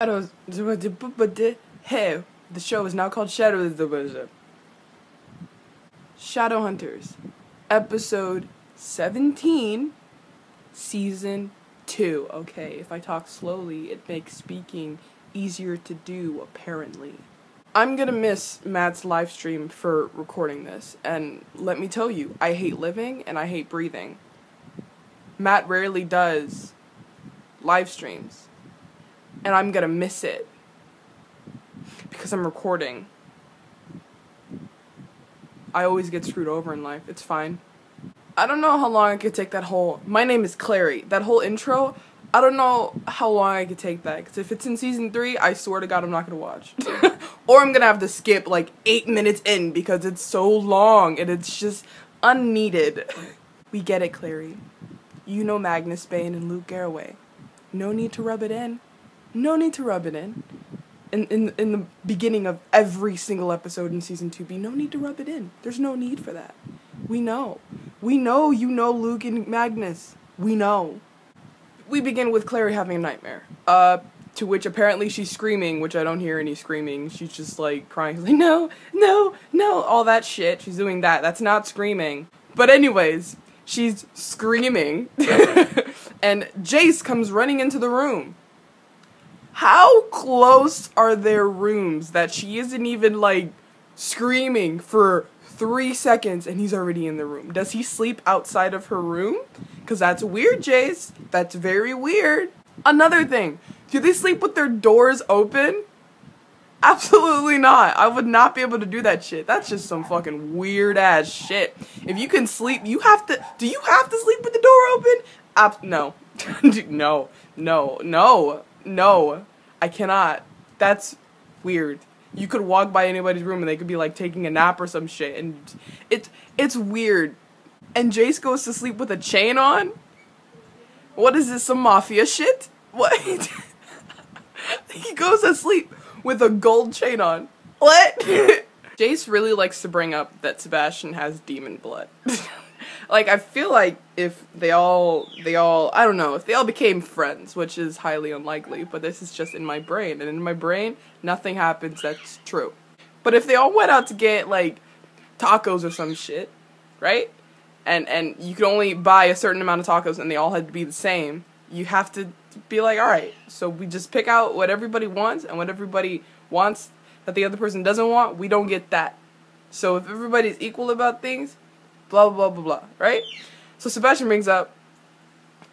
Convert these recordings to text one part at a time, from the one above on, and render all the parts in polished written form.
Shadows. Hey, the show is now called Shadowhunters. Shadowhunters, episode 17, season 2. Okay, if I talk slowly, it makes speaking easier to do, apparently. I'm gonna miss Matt's live stream for recording this, and let me tell you, I hate living and I hate breathing. Matt rarely does live streams, and I'm gonna miss it because I'm recording. I always get screwed over in life. It's fine. I don't know how long I could take that whole, my name is Clary, that whole intro. I don't know how long I could take that, because if it's in season 3, I swear to God I'm not going to watch. Or I'm going to have to skip like 8 minutes in because it's so long and it's just unneeded. We get it, Clary. You know Magnus Bane and Luke Garraway. No need to rub it in. No need to rub it in. In the beginning of every single episode in season 2B, no need to rub it in. There's no need for that. We know. We know you know Luke and Magnus. We know. We begin with Clary having a nightmare. To which apparently she's screaming, which I don't hear any screaming. She's just like crying. She's like, no, no, no, all that shit. She's doing that. That's not screaming. But anyways, she's screaming. And Jace comes running into the room. How close are their rooms that she isn't even, like, screaming for 3 seconds and he's already in the room? Does he sleep outside of her room? Because that's weird, Jace. That's very weird. Another thing. Do they sleep with their doors open? Absolutely not. I would not be able to do that shit. That's just some fucking weird-ass shit. If you can sleep, you have to... Do you have to sleep with the door open? No. No. No. No. No, I cannot. That's weird. You could walk by anybody's room and they could be like taking a nap or some shit, and it's weird. And Jace goes to sleep with a chain on? What is this, some mafia shit? What? He goes to sleep with a gold chain on. What? Jace really likes to bring up that Sebastian has demon blood. Like, I feel like if they all, I don't know, if they all became friends, which is highly unlikely, but this is just in my brain, and in my brain, nothing happens that's true. But if they all went out to get, like, tacos or some shit, right? And you could only buy a certain amount of tacos and they all had to be the same, you have to be like, alright, so we just pick out what everybody wants, and what everybody wants that the other person doesn't want, we don't get that. So if everybody's equal about things, blah, blah, blah, blah, right? So Sebastian brings up,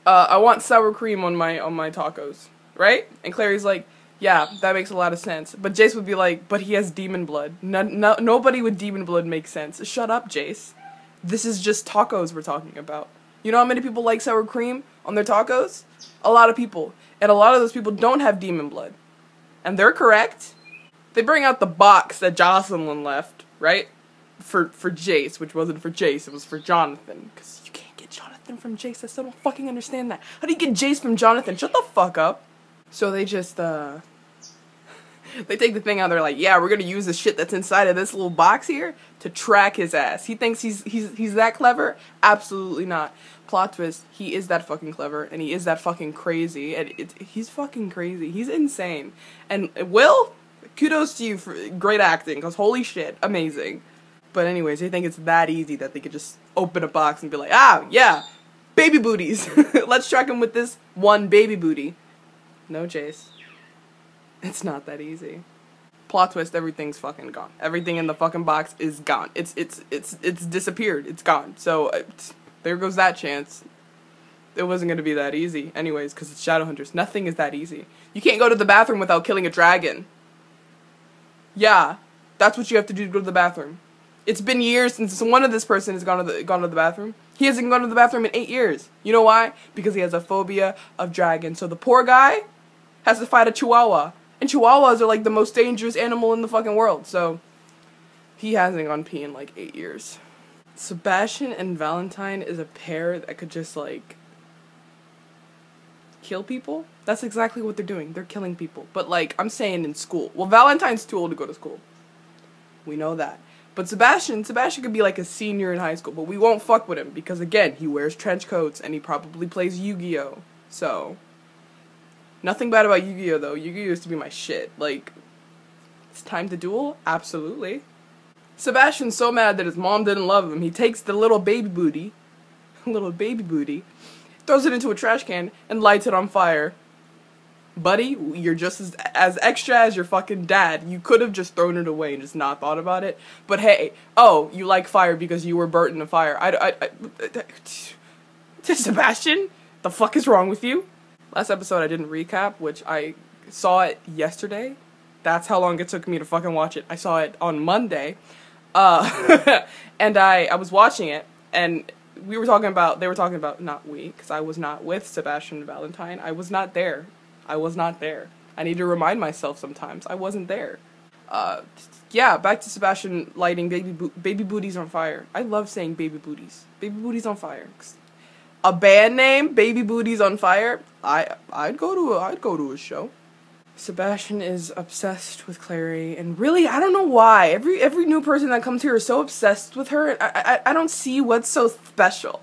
I want sour cream on my tacos, right? And Clary's like, yeah, that makes a lot of sense. But Jace would be like, but he has demon blood. Nobody with demon blood makes sense. Shut up, Jace. This is just tacos we're talking about. You know how many people like sour cream on their tacos? A lot of people. And a lot of those people don't have demon blood. And they're correct. They bring out the box that Jocelyn left, right? For Jace, which wasn't for Jace, it was for Jonathan. Because you can't get Jonathan from Jace, I still don't fucking understand that. How do you get Jace from Jonathan? Shut the fuck up. So they just, they take the thing out, they're like, yeah, we're gonna use the shit that's inside of this little box here to track his ass. He thinks he's that clever? Absolutely not. Plot twist, he is that fucking clever, and he is that fucking crazy, and he's fucking crazy. He's insane. And Will, kudos to you for great acting, because holy shit, amazing. But anyways, they think it's that easy that they could just open a box and be like, ah, yeah, baby booties. Let's track him with this one baby booty. No, Jace. It's not that easy. Plot twist, everything's fucking gone. Everything in the fucking box is gone. It's disappeared. It's gone. So, there goes that chance. It wasn't going to be that easy. Anyways, because it's Shadowhunters. Nothing is that easy. You can't go to the bathroom without killing a dragon. Yeah, that's what you have to do to go to the bathroom. It's been years since one of this person has gone to the bathroom. He hasn't gone to the bathroom in 8 years. You know why? Because he has a phobia of dragons. So the poor guy has to fight a chihuahua. And chihuahuas are like the most dangerous animal in the fucking world. So he hasn't gone pee in like 8 years. Sebastian and Valentine is a pair that could just like kill people. That's exactly what they're doing. They're killing people. But like, I'm saying in school. Well, Valentine's too old to go to school. We know that. But Sebastian could be like a senior in high school, but we won't fuck with him because, again, he wears trench coats and he probably plays Yu-Gi-Oh! So, Nothing bad about Yu-Gi-Oh though. Yu-Gi-Oh used to be my shit. Like, it's time to duel? Absolutely. Sebastian's so mad that his mom didn't love him. He takes the little baby booty, throws it into a trash can, and lights it on fire. Buddy, you're just as extra as your fucking dad. You could have just thrown it away and just not thought about it. But hey, oh, you like fire because you were burnt in a fire. Sebastian, the fuck is wrong with you? Last episode I didn't recap, which I saw it yesterday. That's how long it took me to fucking watch it. I saw it on Monday. And I was watching it, and they were talking about, not we, because I was not with Sebastian and Valentine. I was not there. I need to remind myself sometimes. I wasn't there. Yeah, back to Sebastian lighting baby booties on fire. I love saying baby booties. Baby booties on fire. A band name, Baby Booties on Fire. I'd go to a show. Sebastian is obsessed with Clary, and really, I don't know why. Every new person that comes here is so obsessed with her, and I don't see what's so special.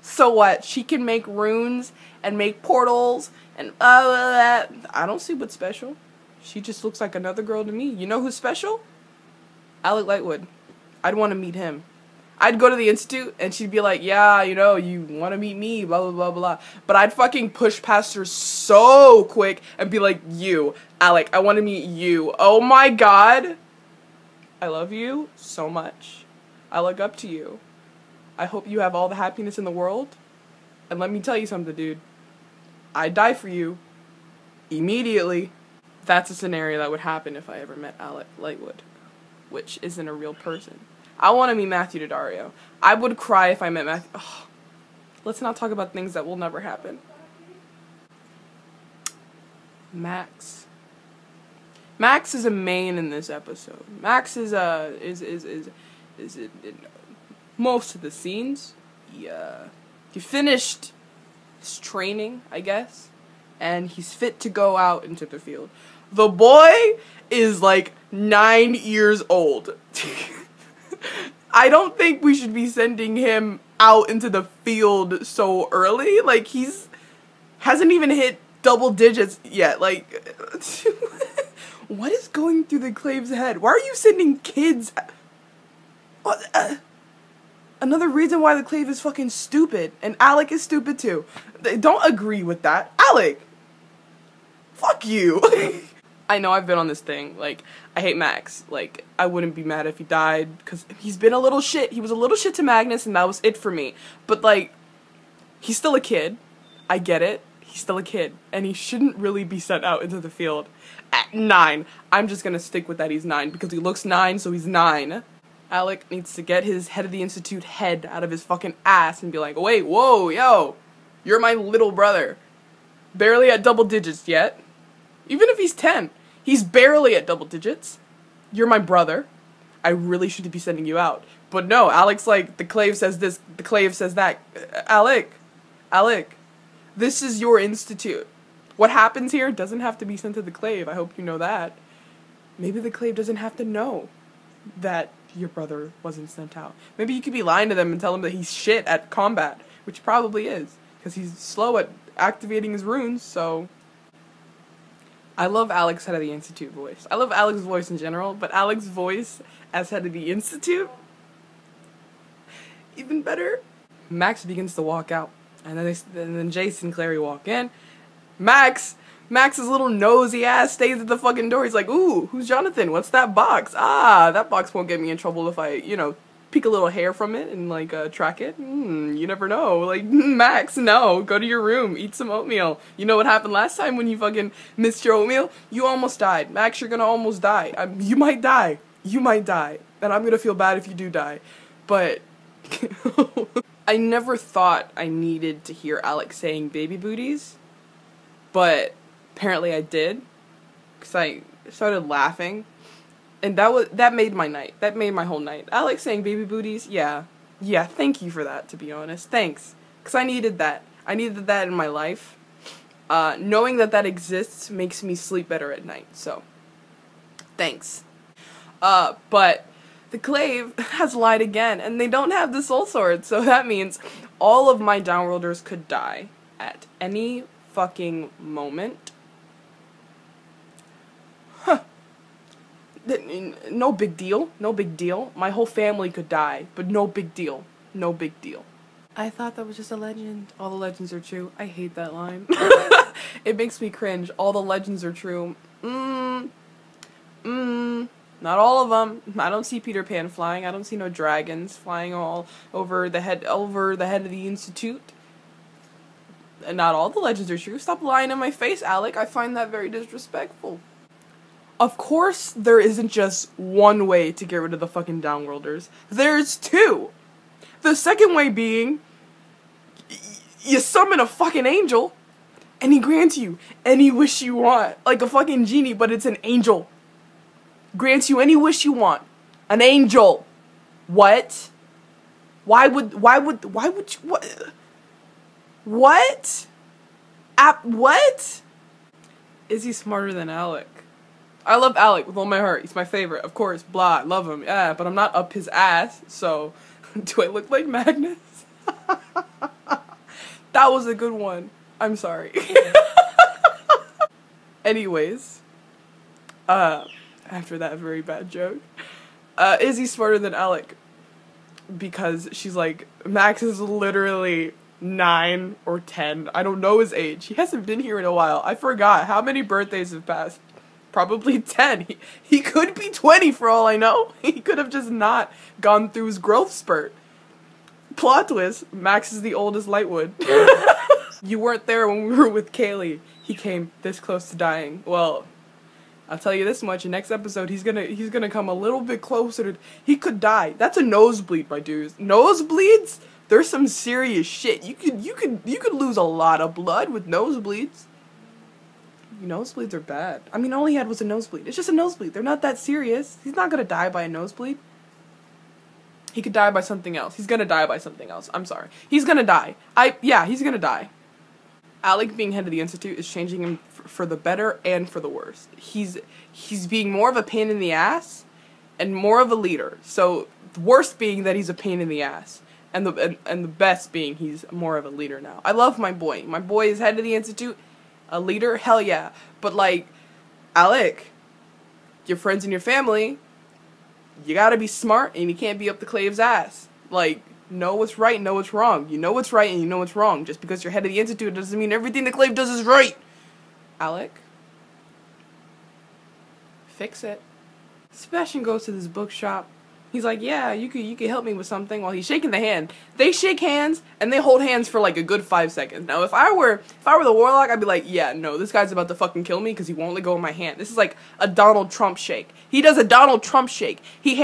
So what? She can make runes and make portals and blah, blah, blah. I don't see what's special. She just looks like another girl to me. You know who's special? Alec Lightwood. I'd want to meet him. I'd go to the institute and she'd be like, yeah, you know, you want to meet me, blah, blah, blah, blah. But I'd fucking push past her so quick and be like, you, Alec, I want to meet you. Oh my god. I love you so much. I look up to you. I hope you have all the happiness in the world. And let me tell you something, dude. I'd die for you. Immediately. That's a scenario that would happen if I ever met Alec Lightwood, which isn't a real person. I want to meet Matthew Daddario. I would cry if I met Matthew. Oh, let's not talk about things that will never happen. Max. Max is a main in this episode. Max is in most of the scenes. He finished his training, I guess, and he's fit to go out into the field. The boy is like 9 years old. I don't think we should be sending him out into the field so early. Like, hasn't even hit double digits yet. Like, what is going through the Clave's head? Why are you sending kids? Another reason why the Clave is fucking stupid. And Alec is stupid too. They don't agree with that. Alec! Fuck you! I know I've been on this thing, like, I hate Max. Like, I wouldn't be mad if he died, because he's been a little shit. He was a little shit to Magnus, and that was it for me. But, like, he's still a kid. I get it. He's still a kid. And he shouldn't really be sent out into the field at 9. I'm just gonna stick with that he's 9, because he looks 9, so he's 9. Alec needs to get his head of the institute head out of his fucking ass and be like, wait, whoa, yo, you're my little brother. Barely at double digits yet. Even if he's 10. He's barely at double digits. You're my brother. I really shouldn't be sending you out. But no, Alec's like, the Clave says this, the Clave says that. Alec, this is your institute. What happens here doesn't have to be sent to the Clave. I hope you know that. Maybe the Clave doesn't have to know that your brother wasn't sent out. Maybe you could be lying to them and tell them that he's shit at combat, which he probably is, because he's slow at activating his runes, so... I love Alec's head of the institute voice. I love Alec's voice in general, but Alec's voice as head of the institute, even better. Max begins to walk out, and then Jace and Clary walk in. Max's little nosy ass stays at the fucking door. He's like, ooh, who's Jonathan? What's that box? Ah, that box won't get me in trouble if I, you know, pick a little hair from it and, like, track it. You never know. Like, Max, no. Go to your room. Eat some oatmeal. You know what happened last time when you fucking missed your oatmeal? You almost died. Max, you're gonna almost die. You might die. You might die. And I'm gonna feel bad if you do die. But... I never thought I needed to hear Alec saying baby booties. But apparently I did. Because I started laughing. And that made my night. That made my whole night. Alec saying baby booties, yeah. Yeah, thank you for that, to be honest. Thanks. Because I needed that. I needed that in my life. Knowing that exists makes me sleep better at night, so. Thanks. But the Clave has lied again, and they don't have the soul sword, so that means all of my downworlders could die at any fucking moment. no big deal. No big deal. My whole family could die, but no big deal. No big deal. I thought that was just a legend. All the legends are true. I hate that line. It makes me cringe. All the legends are true. Not all of them. I don't see Peter Pan flying. I don't see no dragons flying all over the head of the Institute. And not all the legends are true. Stop lying in my face, Alec. I find that very disrespectful. Of course, there isn't just one way to get rid of the fucking downworlders. There's two. The second way being, you summon a fucking angel, and he grants you any wish you want. Like a fucking genie, but it's an angel. Grants you any wish you want. An angel. What? Why would you, what? What? What? Izzy's smarter than Alec. I love Alec with all my heart. He's my favorite, of course. Blah, I love him. Yeah, but I'm not up his ass, so do I look like Magnus? That was a good one. I'm sorry. Anyways, after that very bad joke, Izzy's smarter than Alec because she's like, Max is literally 9 or 10. I don't know his age. He hasn't been here in a while. I forgot how many birthdays have passed. Probably 10. He could be 20 for all I know. He could have just not gone through his growth spurt. Plot twist, Max is the oldest Lightwood. You weren't there when we were with Kaylee. He came this close to dying. Well, I'll tell you this much, in next episode he's gonna come a little bit closer to, he could die. That's a nosebleed, my dudes. Nosebleeds? There's some serious shit. You could lose a lot of blood with nosebleeds. Nosebleeds are bad. I mean, all he had was a nosebleed. It's just a nosebleed. They're not that serious. He's not gonna die by a nosebleed. He could die by something else. He's gonna die by something else. I'm sorry. He's gonna die. Yeah, he's gonna die. Alec being head of the Institute is changing him for the better and for the worse. He's being more of a pain in the ass and more of a leader. So, the worst being that he's a pain in the ass. And the best being he's more of a leader now. I love my boy. My boy is head of the Institute. A leader? Hell yeah. But like, Alec, your friends and your family, you gotta be smart and you can't be up the Clave's ass. Like, know what's right and know what's wrong. You know what's right and you know what's wrong. Just because you're head of the Institute doesn't mean everything the Clave does is right. Alec, fix it. Sebastian goes to this bookshop. He's like, yeah, you could help me with something, while he's shaking the hand. They shake hands, and they hold hands for like a good 5 seconds. Now, if I were the Warlock, I'd be like, yeah, no, this guy's about to fucking kill me because he won't let go of my hand. This is like a Donald Trump shake. He does a Donald Trump shake. He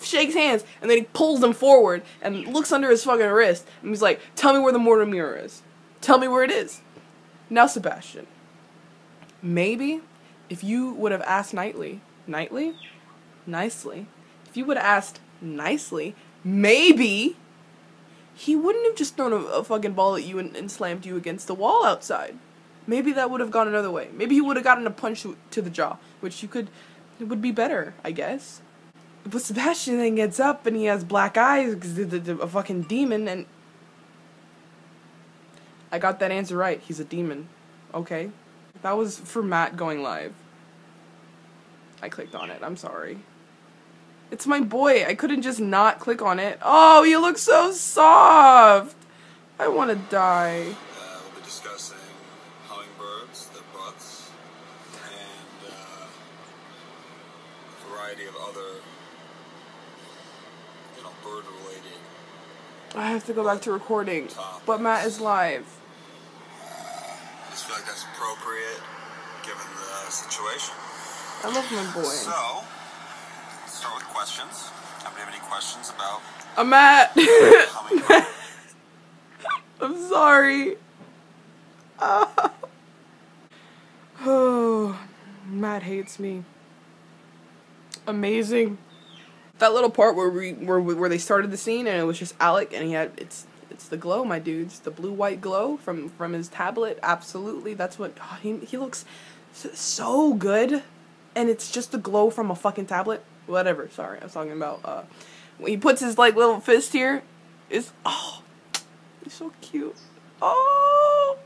shakes hands, and then he pulls them forward, and looks under his fucking wrist, and he's like, tell me where the mortar mirror is. Tell me where it is. Now, Sebastian, maybe if you would have asked nicely, if you would have asked nicely, maybe he wouldn't have just thrown a fucking ball at you and slammed you against the wall outside. Maybe that would have gone another way. Maybe you would have gotten a punch to the jaw, which it would be better, I guess. But Sebastian then gets up and he has black eyes because he's a fucking demon, and I got that answer right. He's a demon. Okay. That was for Matt going live. I clicked on it. I'm sorry. It's my boy. I couldn't just not click on it. Oh, you look so soft. I want to die. We'll be discussing hummingbirds, their butts, and a variety of other, bird-related. I have to go back to recording, but Matt is live. I just feel like that's appropriate, given the situation. I love my boy. So, let's start with questions. Anybody have any questions about... Matt! I'm sorry. Oh, Matt hates me. Amazing. That little part where they started the scene and it was just Alec and he had it's the glow, my dudes, the blue-white glow from his tablet. Absolutely, that's what he looks so good, and it's just the glow from a fucking tablet. Whatever. Sorry, I was talking about when he puts his like little fist here. He's so cute. Oh,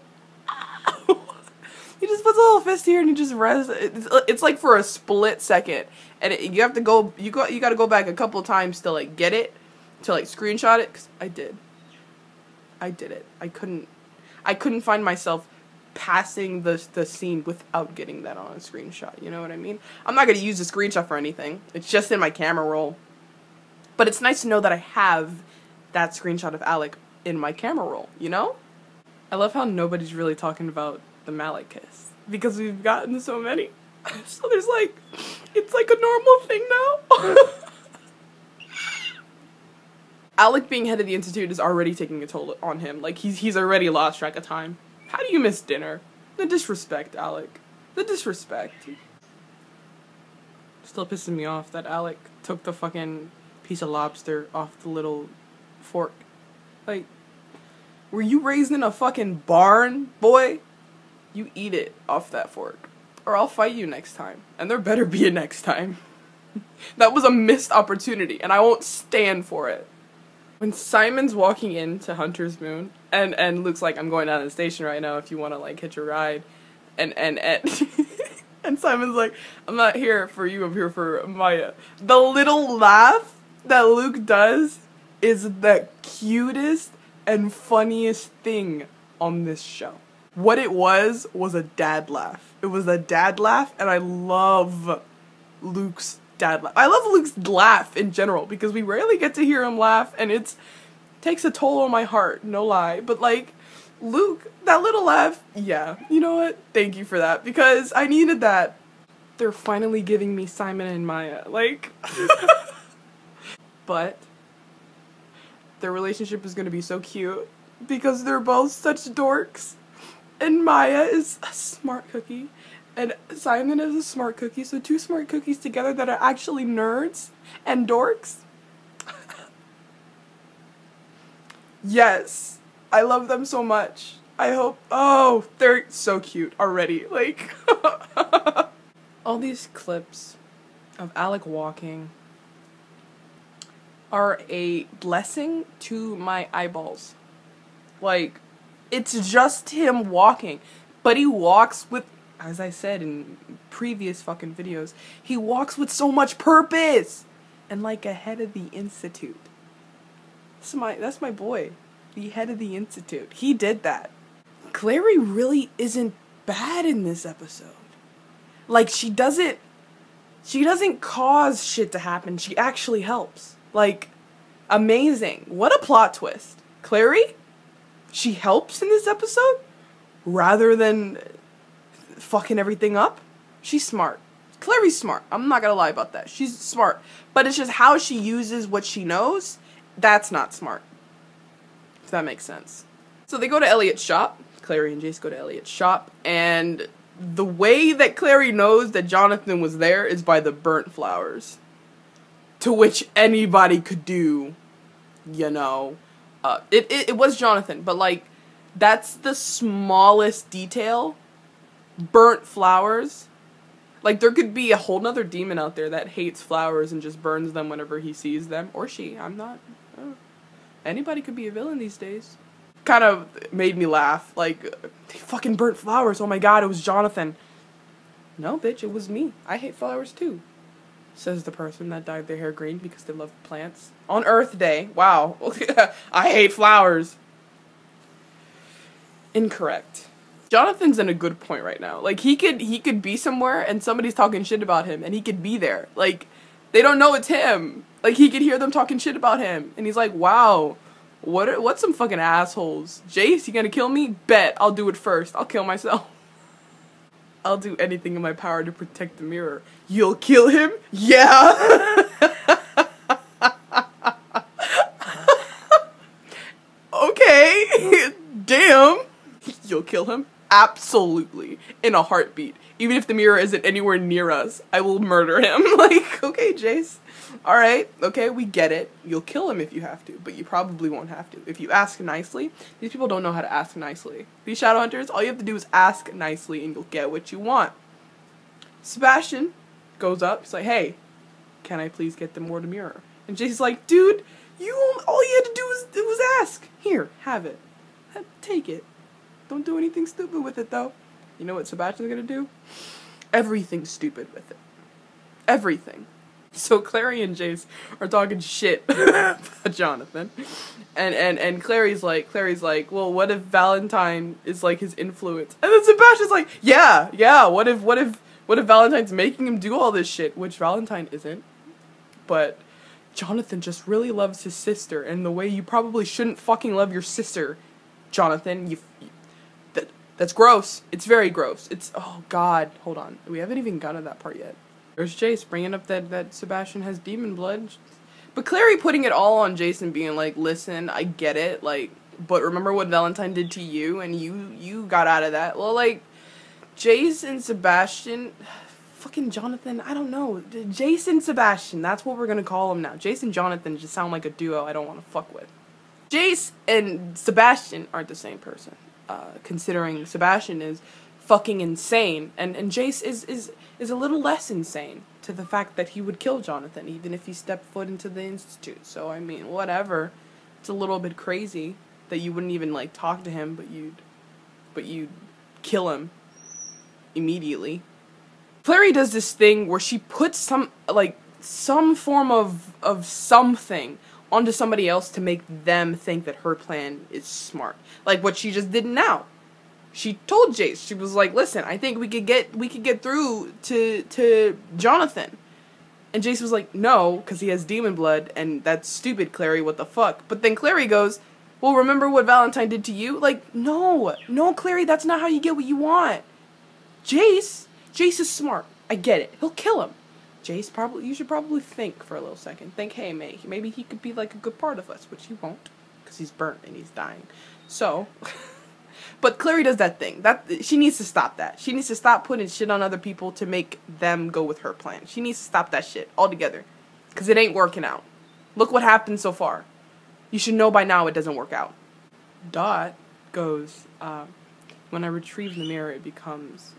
He just puts a little fist here and he just rests. It's like for a split second, and you have to go. You got to go back a couple times to like get it, to like screenshot it. 'Cause I did it. I couldn't find myself passing the scene without getting that on a screenshot. You know what I mean? I'm not gonna use the screenshot for anything. It's just in my camera roll. But it's nice to know that I have that screenshot of Alec in my camera roll. You know? I love how nobody's really talking about the Malek kiss, because we've gotten so many. So there's like, it's like a normal thing now. Alec being head of the Institute is already taking a toll on him. Like, he's already lost track of time. How do you miss dinner? The disrespect, Alec. The disrespect. Still pissing me off that Alec took the fucking piece of lobster off the little fork. Like, were you raised in a fucking barn, boy? You eat it off that fork, or I'll fight you next time. And there better be a next time. That was a missed opportunity, and I won't stand for it. When Simon's walking into Hunter's Moon, and Luke's like, I'm going down to the station right now if you want to, like, hitch a ride. And and Simon's like, I'm not here for you, I'm here for Maya. The little laugh that Luke does is the cutest and funniest thing on this show. What it was a dad laugh. It was a dad laugh, and I love Luke's dad laugh. I love Luke's laugh in general, because we rarely get to hear him laugh, and it takes a toll on my heart, no lie. But, like, Luke, that little laugh, yeah, you know what? Thank you for that, because I needed that. They're finally giving me Simon and Maya, like... But their relationship is gonna be so cute, because they're both such dorks. And Maya is a smart cookie, and Simon is a smart cookie, so two smart cookies together that are actually nerds and dorks. Yes, I love them so much. I hope, oh, they're so cute already, like. All these clips of Alec walking are a blessing to my eyeballs. Like, it's just him walking, but he walks with, as I said in previous fucking videos, he walks with so much purpose, and like a head of the Institute. That's my boy, the head of the Institute. He did that. Clary really isn't bad in this episode. Like, she doesn't cause shit to happen. She actually helps. Like, amazing. What a plot twist. Clary? She helps in this episode? Rather than fucking everything up? She's smart. Clary's smart. I'm not gonna lie about that. She's smart. But it's just how she uses what she knows, that's not smart. If that makes sense. So they go to Elliot's shop. Clary and Jace go to Elliot's shop, and the way that Clary knows that Jonathan was there is by the burnt flowers. To which anybody could do, you know. It was Jonathan, but, like, that's the smallest detail. Burnt flowers. Like, there could be a whole nother demon out there that hates flowers and just burns them whenever he sees them. Or she. I'm not. Anybody could be a villain these days. Kind of made me laugh. Like, they fucking burnt flowers. Oh my god, it was Jonathan. No, bitch, it was me. I hate flowers too. Says the person that dyed their hair green because they love plants. On Earth Day. Wow. I hate flowers. Incorrect. Jonathan's in a good point right now. Like, he could be somewhere and somebody's talking shit about him and he could be there. Like, they don't know it's him. Like, he could hear them talking shit about him and he's like, wow, what's some fucking assholes? Jace, you gonna kill me? Bet. I'll do it first. I'll kill myself. I'll do anything in my power to protect the mirror. You'll kill him? Yeah. Okay. Damn. You'll kill him? Absolutely. In a heartbeat. Even if the mirror isn't anywhere near us, I will murder him. Like, okay, Jace. Alright, okay, we get it. You'll kill him if you have to, but you probably won't have to. If you ask nicely, these people don't know how to ask nicely. These Shadowhunters, all you have to do is ask nicely and you'll get what you want. Sebastian goes up, he's like, hey, can I please get them more to mirror? And Jace's like, dude, all you had to do was ask. Here, have it. Take it. Don't do anything stupid with it, though. You know what Sebastian's gonna do? Everything stupid with it. Everything. So Clary and Jace are talking shit about Jonathan. And Clary's like, well, what if Valentine is like his influence? And then Sebastian's like, yeah, what if Valentine's making him do all this shit? Which Valentine isn't. But Jonathan just really loves his sister, and the way you probably shouldn't fucking love your sister, Jonathan. That's gross. It's very gross. It's, oh god, hold on. We haven't even gotten to that part yet. There's Jace bringing up that Sebastian has demon blood. But Clary putting it all on Jace and being like, listen, I get it, like, but remember what Valentine did to you, and you got out of that. Well, like, Jace and Sebastian, fucking Jonathan, I don't know. Jace and Sebastian, that's what we're gonna call them now. Jace and Jonathan just sound like a duo I don't want to fuck with. Jace and Sebastian aren't the same person, considering Sebastian is fucking insane, and Jace is a little less insane to the fact that he would kill Jonathan even if he stepped foot into the institute. So I mean, whatever. It's a little bit crazy that you wouldn't even like talk to him, but you'd kill him immediately. Clary does this thing where she puts some form of something onto somebody else to make them think that her plan is smart. Like what she just did now. She told Jace, she was like, listen, I think we could get through to Jonathan. And Jace was like, no, because he has demon blood, and that's stupid, Clary, what the fuck? But then Clary goes, well, remember what Valentine did to you? Like, no, Clary, that's not how you get what you want. Jace is smart. I get it. He'll kill him. Jace, you should probably think for a little second. Think, hey, maybe he could be like a good part of us, which he won't, because he's burnt and he's dying. So... But Clary does that thing. She needs to stop that. She needs to stop putting shit on other people to make them go with her plan. She needs to stop that shit altogether. Because it ain't working out. Look what happened so far. You should know by now it doesn't work out. Dot goes, when I retrieve the mirror, it becomes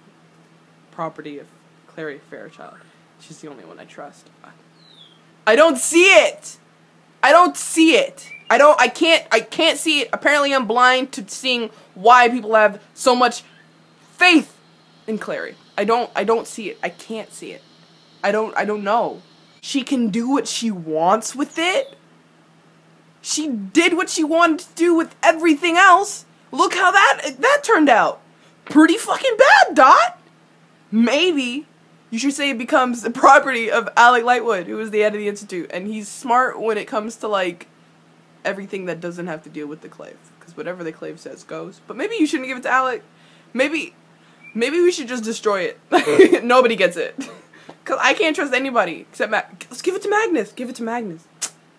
property of Clary Fairchild. She's the only one I trust. I don't see it! I can't see it. Apparently I'm blind to seeing why people have so much faith in Clary. I don't see it. I can't see it. I don't know. She can do what she wants with it. She did what she wanted to do with everything else. Look how that turned out. Pretty fucking bad, Dot. Maybe you should say it becomes the property of Alec Lightwood, who is the head of the Institute, and he's smart when it comes to, like, everything that doesn't have to deal with the clave, because whatever the clave says goes. But maybe you shouldn't give it to Alec. Maybe we should just destroy it. Nobody gets it. Because I can't trust anybody except let's give it to Magnus. Give it to Magnus.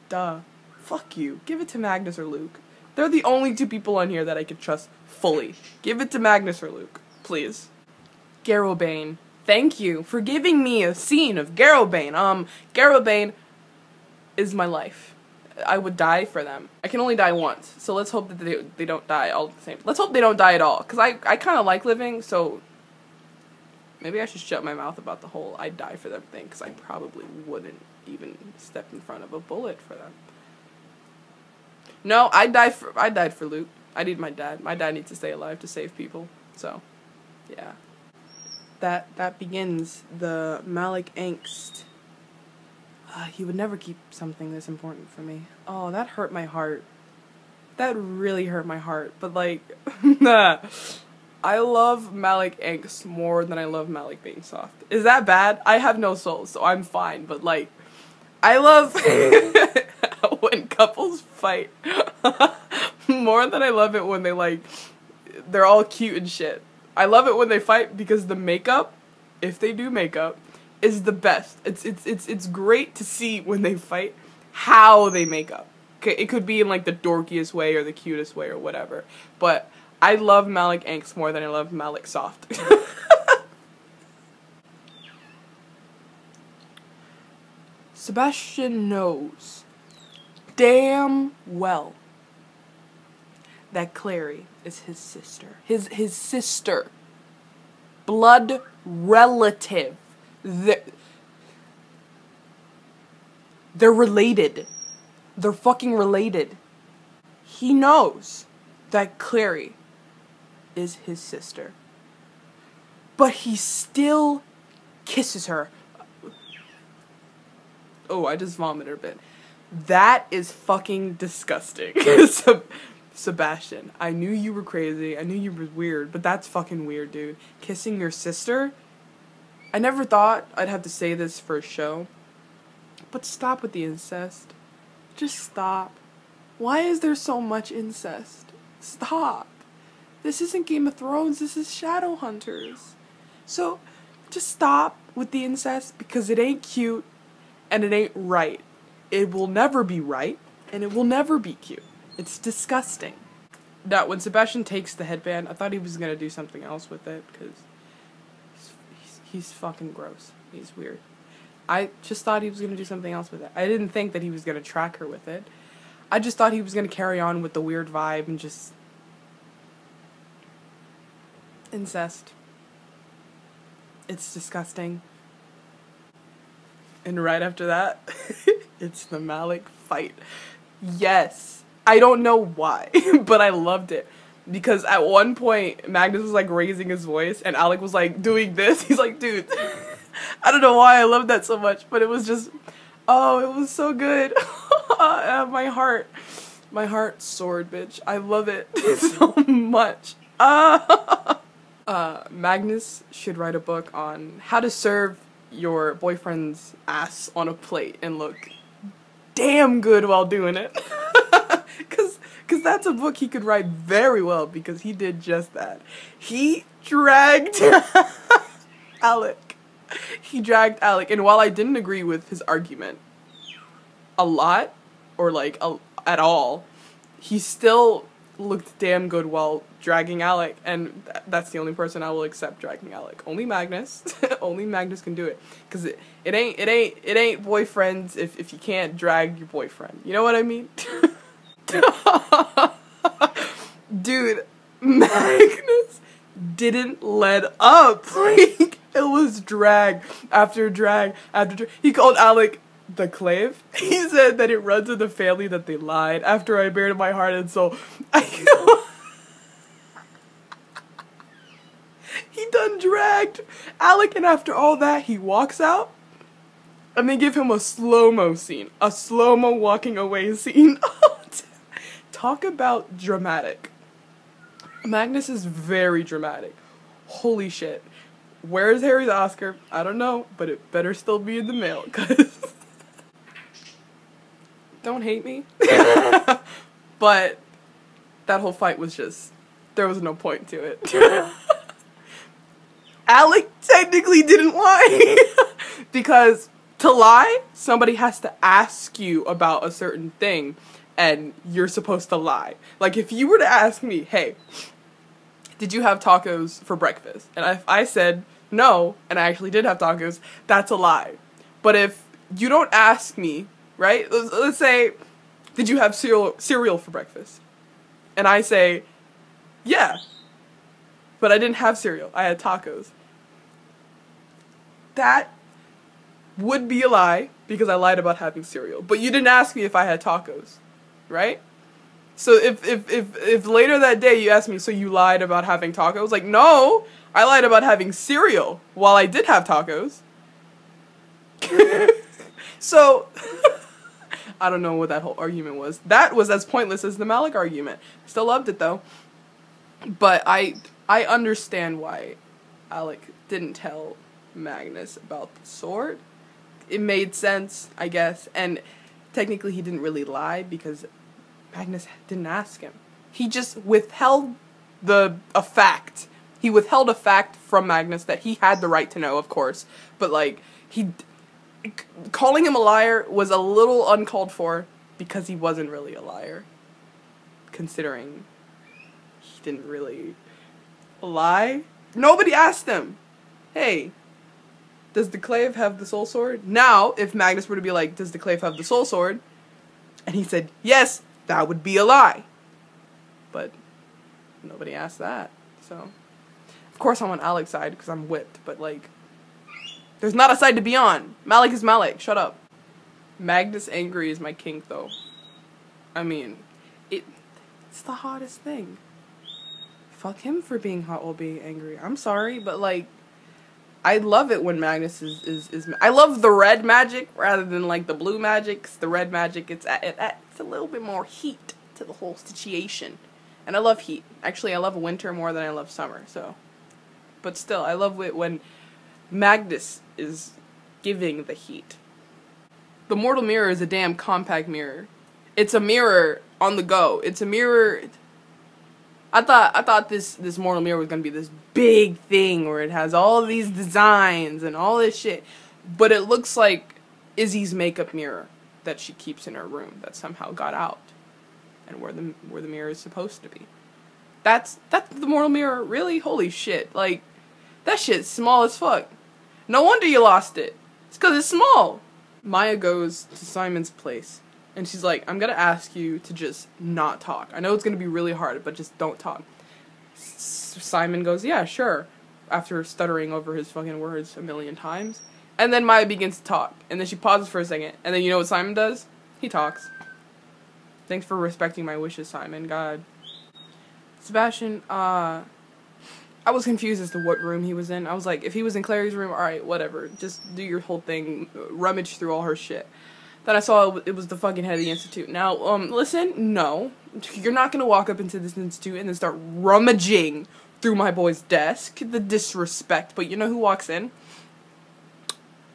Duh. Fuck you. Give it to Magnus or Luke. They're the only two people on here that I can trust fully. Give it to Magnus or Luke, please. Garrowbane. Thank you for giving me a scene of Garrowbane. Garrowbane is my life. I would die for them. I can only die once, so let's hope that they don't die all the same. Let's hope they don't die at all, because I kind of like living, so maybe I should shut my mouth about the whole I'd die for them thing, because I probably wouldn't even step in front of a bullet for them. No, I died for Luke. I need my dad. My dad needs to stay alive to save people, so yeah. That begins the Malik angst. He would never keep something this important from me. Oh, that hurt my heart. That really hurt my heart. But, like, I love Malik angst more than I love Malik being soft. Is that bad? I have no soul, so I'm fine. But, like, I love when couples fight more than I love it when they, like, they're all cute and shit. I love it when they fight because the makeup, if they do makeup, is the best. It's great to see when they fight how they make up. Okay, it could be in like the dorkiest way or the cutest way or whatever. But I love Malik angst more than I love Malik soft. Sebastian knows damn well that Clary is his sister. His sister. Blood relative. They're related. They're fucking related. He knows that Clary is his sister. but he still kisses her. Oh, I just vomited a bit. That is fucking disgusting. Sebastian, I knew you were crazy. I knew you were weird, but that's fucking weird, dude. Kissing your sister? I never thought I'd have to say this for a show, but stop with the incest. Just stop. Why is there so much incest? Stop. This isn't Game of Thrones, this is Shadowhunters. So, just stop with the incest because it ain't cute and it ain't right. It will never be right and it will never be cute. It's disgusting. Now, when Sebastian takes the headband, I thought he was gonna do something else with it because he's fucking gross. He's weird. I just thought he was gonna do something else with it. I didn't think that he was gonna track her with it. I just thought he was gonna carry on with the weird vibe and just incest. It's disgusting. And right after that, it's the Malik fight. Yes. I don't know why, but I loved it. Because at one point, Magnus was like raising his voice and Alec was like doing this. He's like, dude, I don't know why I love that so much, but it was just, oh, it was so good. My heart soared, bitch. I love it so much. Magnus should write a book on how to serve your boyfriend's ass on a plate and look damn good while doing it. Cause that's a book he could write very well because he did just that. He dragged Alec. He dragged Alec, and while I didn't agree with his argument a lot, or like at all, he still looked damn good while dragging Alec, and that's the only person I will accept dragging Alec. Only Magnus. Only Magnus can do it. Cause it ain't boyfriends if you can't drag your boyfriend. You know what I mean? Dude, Magnus didn't let up. Like, it was drag after drag after drag. He called Alec the clave. He said that it runs in the family that they lied after I bared my heart and soul. He done dragged Alec, and after all that, he walks out, and they give him a slow-mo scene. A slow-mo walking away scene. Talk about dramatic. Magnus is very dramatic. Holy shit. Where is Harry's Oscar? I don't know, but it better still be in the mail, cause don't hate me. But that whole fight was just, there was no point to it. Alec technically didn't lie. Because to lie, somebody has to ask you about a certain thing, and you're supposed to lie. Like, if you were to ask me, hey, did you have tacos for breakfast? And if I said no, and I actually did have tacos, that's a lie. But if you don't ask me, right? Let's say, did you have cereal for breakfast? And I say, yeah, but I didn't have cereal. I had tacos. That would be a lie because I lied about having cereal. But you didn't ask me if I had tacos, right? So if later that day you asked me, so you lied about having tacos? Like, no, I lied about having cereal while I did have tacos. So, I don't know what that whole argument was. That was as pointless as the Malik argument. Still loved it though. But I understand why Alec didn't tell Magnus about the sword. It made sense, I guess, and technically he didn't really lie because Magnus didn't ask him. He just withheld a fact. He withheld a fact from Magnus that he had the right to know, of course, but like calling him a liar was a little uncalled for because he wasn't really a liar, considering he didn't really lie. Nobody asked him, hey, does the clave have the soul sword? Now, if Magnus were to be like, does the clave have the soul sword? And he said, yes, that would be a lie. But nobody asked that, so. Of course I'm on Alec's side because I'm whipped, but like, there's not a side to be on. Malik is Malik, shut up. Magnus angry is my kink though. I mean, it's the hottest thing. Fuck him for being hot while being angry. I'm sorry, but like, I love it when Magnus is I love the red magic rather than like the blue magic. 'Cause the red magic, it's a little bit more heat to the whole situation. And I love heat. Actually, I love winter more than I love summer, so. But still, I love it when Magnus is giving the heat. The mortal mirror is a damn compact mirror. It's a mirror on the go. It's a mirror. I thought this mortal mirror was gonna be this big thing where it has all these designs and all this shit, but it looks like Izzy's makeup mirror that she keeps in her room that somehow got out, and where the mirror is supposed to be. That's the mortal mirror. Really? Holy shit! Like that shit's small as fuck. No wonder you lost it. It's 'cause it's small. Maya goes to Simon's place. And she's like, I'm gonna ask you to just not talk. I know it's gonna be really hard, but just don't talk. Simon goes, yeah, sure. After stuttering over his fucking words a million times. And then Maya begins to talk. And then she pauses for a second. And then you know what Simon does? He talks. Thanks for respecting my wishes, Simon. God. Sebastian, I was confused as to what room he was in. I was like, if he was in Clary's room, alright, whatever. Just do your whole thing. Rummage through all her shit. Then I saw it was the fucking head of the institute. Now, listen, no. You're not gonna walk up into this institute and then start rummaging through my boy's desk. The disrespect. But you know who walks in?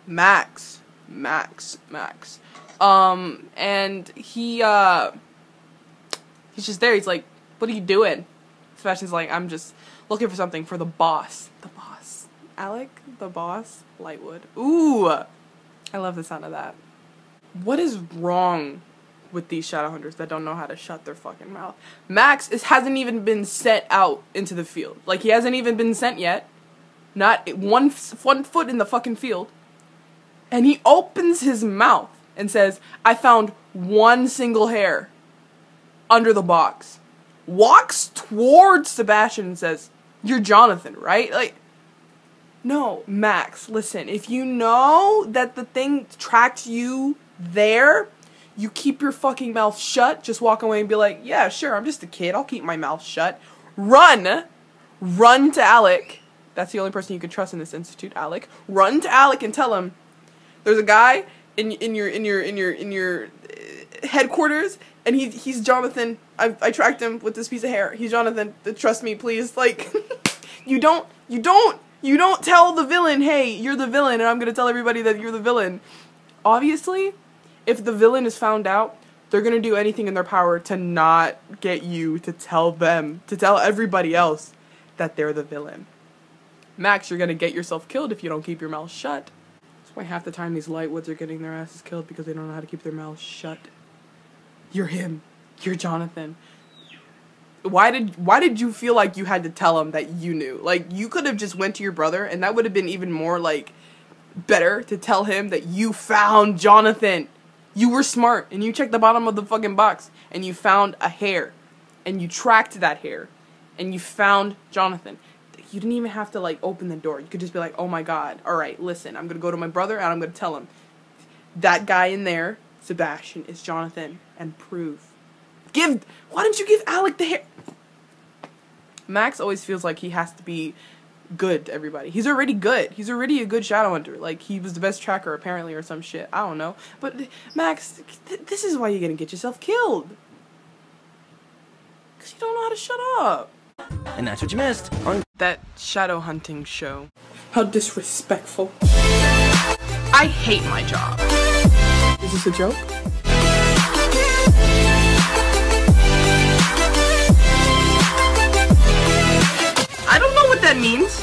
Max. And he's just there. He's like, what are you doing? Sebastian's like, I'm just looking for something for the boss. The boss. Alec? The boss? Lightwood. Ooh! I love the sound of that. What is wrong with these Shadowhunters that don't know how to shut their fucking mouth? Max hasn't even been sent out into the field. Like, he hasn't even been sent yet. Not one foot in the fucking field. And he opens his mouth and says, I found one single hair under the box. Walks towards Sebastian and says, you're Jonathan, right? Like, no, Max, listen. If you know that the thing tracked you there, you keep your fucking mouth shut. Just walk away and be like, yeah, sure, I'm just a kid. I'll keep my mouth shut. Run to Alec. That's the only person you can trust in this institute, Alec. Run to Alec and tell him there's a guy in your headquarters, and he's Jonathan. I tracked him with this piece of hair. He's Jonathan. Trust me, please. Like, you don't tell the villain, hey, you're the villain, and I'm gonna tell everybody that you're the villain. Obviously, if the villain is found out, they're gonna do anything in their power to not get you to tell everybody else that they're the villain. Max, you're gonna get yourself killed if you don't keep your mouth shut. That's why half the time these Lightwoods are getting their asses killed, because they don't know how to keep their mouths shut. You're him. You're Jonathan. Why did you feel like you had to tell him that you knew? Like, you could have just went to your brother, and that would have been even more, like, better to tell him that you found Jonathan. You were smart, and you checked the bottom of the fucking box, and you found a hair, and you tracked that hair, and you found Jonathan. You didn't even have to, like, open the door. You could just be like, oh my god, alright, listen, I'm gonna go to my brother, and I'm gonna tell him that guy in there, Sebastian, is Jonathan, and prove. Why don't you give Alec the hair? Max always feels like he has to be good to everybody. He's already good. He's already a good Shadowhunter. Like, he was the best tracker, apparently, or some shit. I don't know. But, Max, this is why you're gonna get yourself killed. Because you don't know how to shut up. And that's what you missed on that shadow hunting show. How disrespectful. I hate my job. Is this a joke? I don't know what that means.